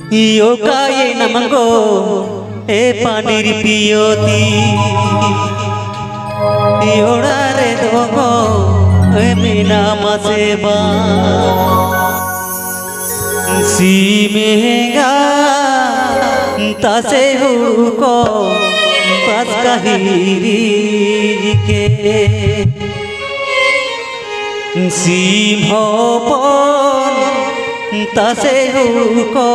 Iyo kaya naman ko paniripiyoti iyo rare dogo minama seba si mehenga tase huko pas kahiri ke si bhopon tase huko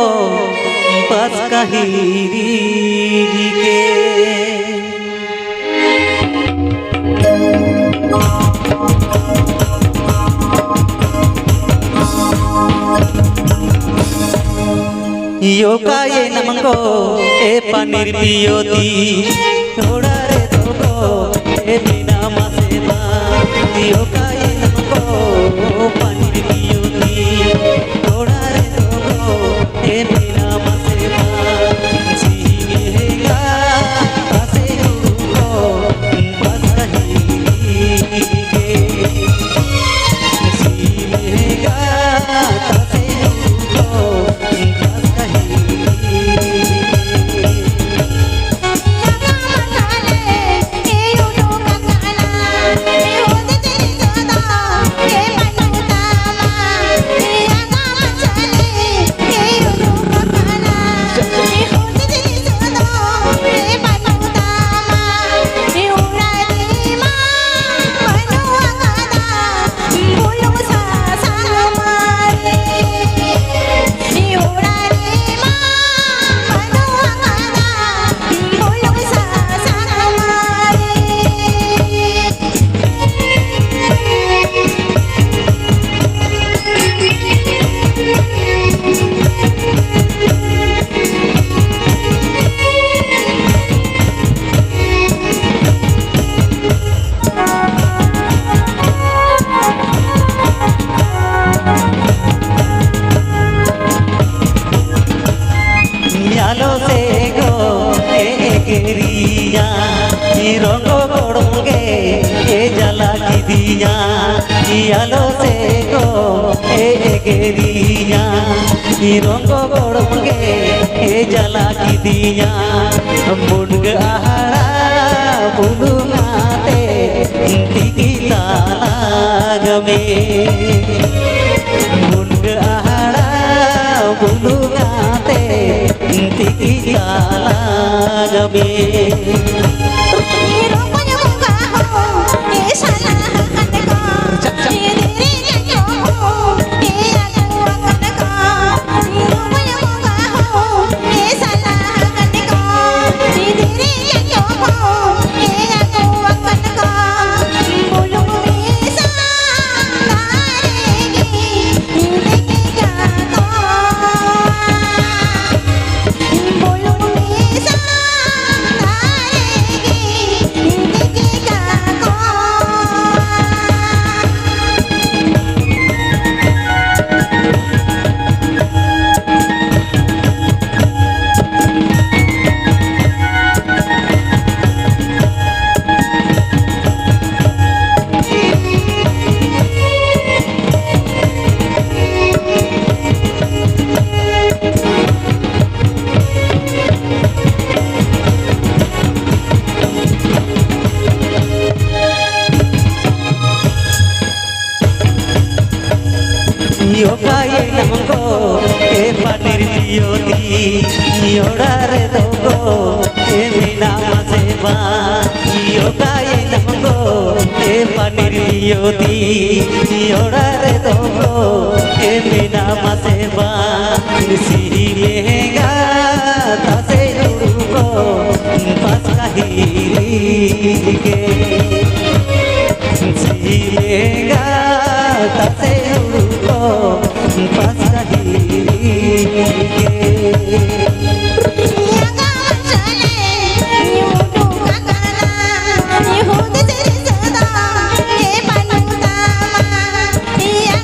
pas kahiri ke iyo kaya naman ko paniripiyoti thoda re dogo minama seba iyo kaya naman ko paniripiyoti thoda re dogo minama seba siga ase huko pas kahiri ke siga ase huko pas रंगो कोड़ोगे जला की दिया यालो से गो गेरिया रंगो कोड़ोगे जला की दिया मुंड आहारा बुलुनाते टिकी तालाग में मुंड आहारा बुलुनाते टिकी तालाग में iyo kaya naman ko paniripiyoti iyo rare dogo minama seba iyo kaya naman ko paniripiyoti iyo rare dogo minama seba si mehenga tase huko pas kahiri ke si mehenga tase huko pas kahiri ke Iya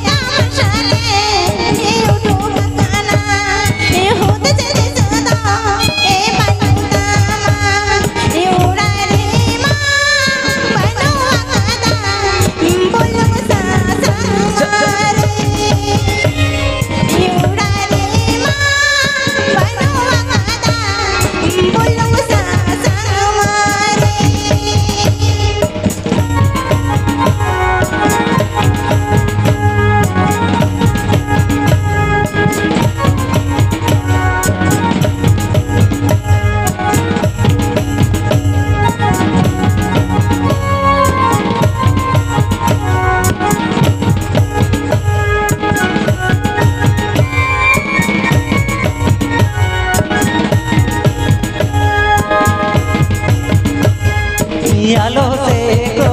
आलो से को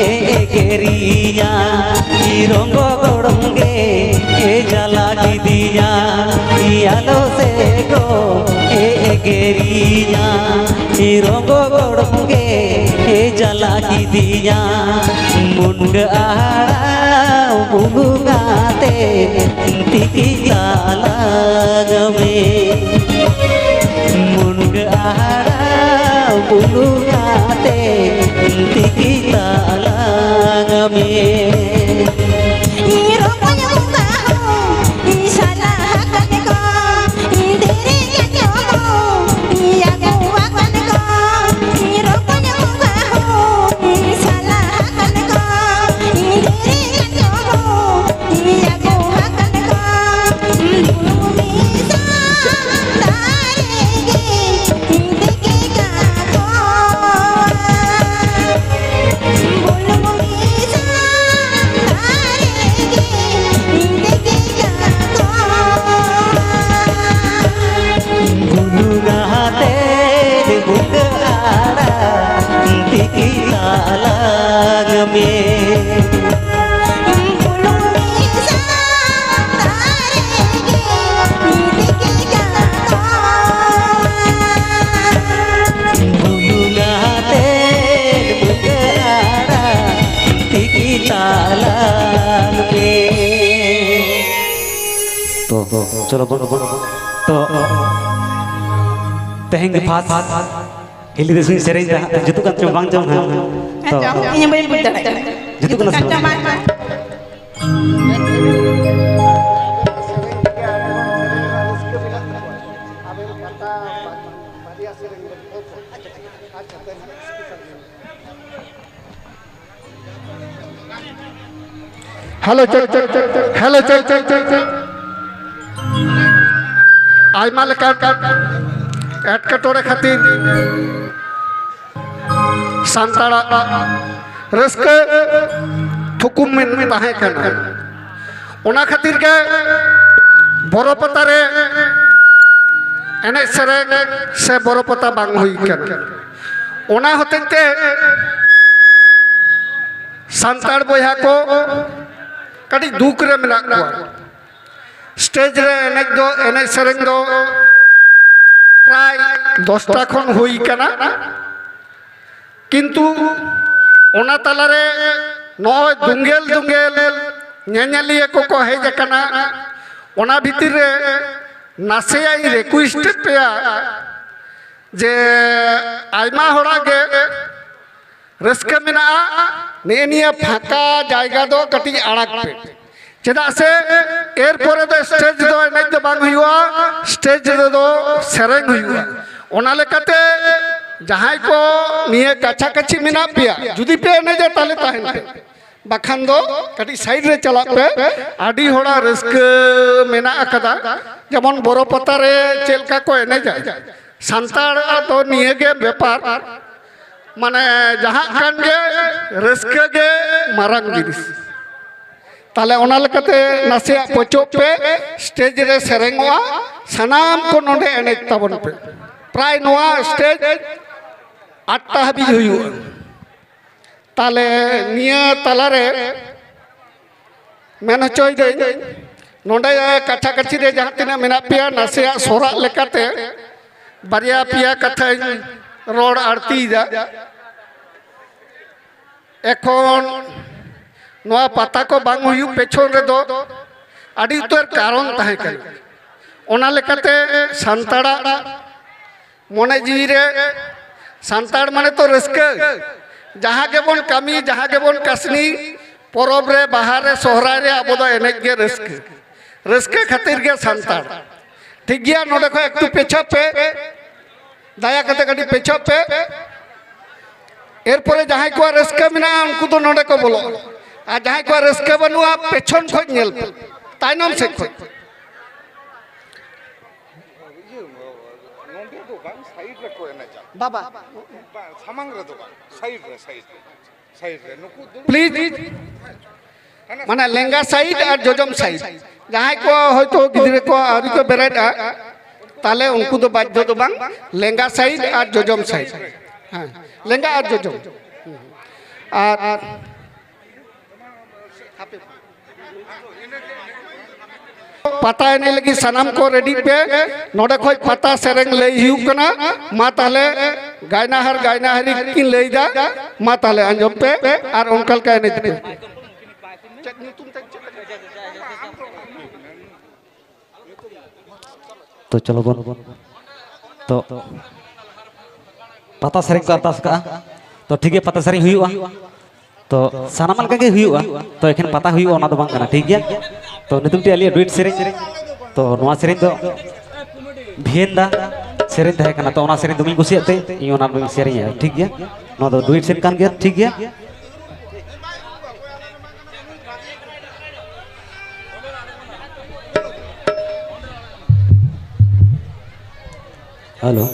एगेरिया रंग गड़ंगे जला की दिया आलो से को एगेरिया रंग गड़ंगे जला की दिया मुंड आड़ा बुलुगाते तिकी तालागमे मुंड आड़ा बुलुगाते तिकी तालागमे चलो बोलो बोलो तो तेहें फास हिली दे सुनी सेरें जतु का बांग जम तो ini boleh buat tak? जतु का हेलो चल आयमा लेका एटकेटोड़े खातिर सानताड़ा रस्के थुकुम में ताहे कना ओना खातिर के बड़ो पता रे एने सेरेंग से बड़ो पता बांग हुई कना ओना होते सानताड़ बोया को कड़ी दुख रे मिला को स्टेज रे एने सेरेंग दो प्राय 10टा खन हुई कना किंतु ओना तलारे नय दुंगेल नेनेलिया को हेज कना ओना भितर रे नासेया रिक्वेस्ट पेया जे आयमा होड़ा गे रस्के मेना नेनिया फाका जायगा दो कटी आड़क पे चेदा से एरपोरे दो स्टेज दो एने दो बांग हुआ स्टेज दो सेरेंग हुआ ओना लेकाते जहां को निये काछा काछी मेना पिया जुदी पे एने जा ताले ताहेन पे बाखान दो कटी साइड रे चला पे आडी होड़ा रिस्क मेना अकदा जेमन बोरो पता रे चेलका को एने जा सांताड़ तो निये गे व्यापार माने जहां कान गे रिस्क गे मारंग जिनिस ताले ओना लेकाते नासिया पचो पे स्टेज रे सेरेंगवा सनाम को नोडे एने ताबन पे प्राय नोआ स्टेज 8टा हबी हुयु ताले निया तालारे मेन हचोय दे नोडे काछा काछी रे जहां तिना मेना पिया नासिया सोरा लेकाते बारिया पिया कथा रोड आरती दा एखन नोआ पता को बांग हुयु पेछन रे दो आडी उतर कारण ताहे कन ओना लेकाते सांताड़ा मने जीवी रे सांताड़ माने तो रस्के जहां के बोन कमी जहां के बोन कसनी परब रे बाहर रे सोहराय रे आबो दो एने गे रस्के खातिर गे सांताड़ ठीक गया नोडे को एकटू पेछा पे दाया कते कटी पेछा पे एरपरे जहां को रस्के मेना उनको तो नोडे को बोलो आ जहां को रस्के बनुआ पेछन खो नेल ताइनम से खो बाबा सामांग रे दो साइड रे नुकु प्लीज माने लेंगा साइड और जोजम साइड जहां को होयतो गिदरे को आरी को बेरेटा ताले उनको तो बाध्य तो बांग लेंगा साइड और जोजम साइड हाँ लेंगा और जोजो और पता एने लगी सनम को रेडी पे नोडे खोज पता सेरेंग ले हुकना मा ताले गायनाहारी किन ले जा मा ताले अंजम पे और उनकल का एने पे तो चलो बोल तो पता सेरेंग को अरदास का तो ठीक है पता सेरेंग हुआ तो सानामल का के हुआ तो एखन पता हुआ ओना दो बांग कना ठीक है तो नितुम ती आलिया डुइट सेरेंग तो नोआ सेरेंग दो भेंदा सेरेंग तहे कना तो ओना सेरेंग दुमिन कुसियाते इ ओना दुमिन सेरेंग है ठीक है नोआ दो डुइट सेरेंग कान गया ठीक है हेलो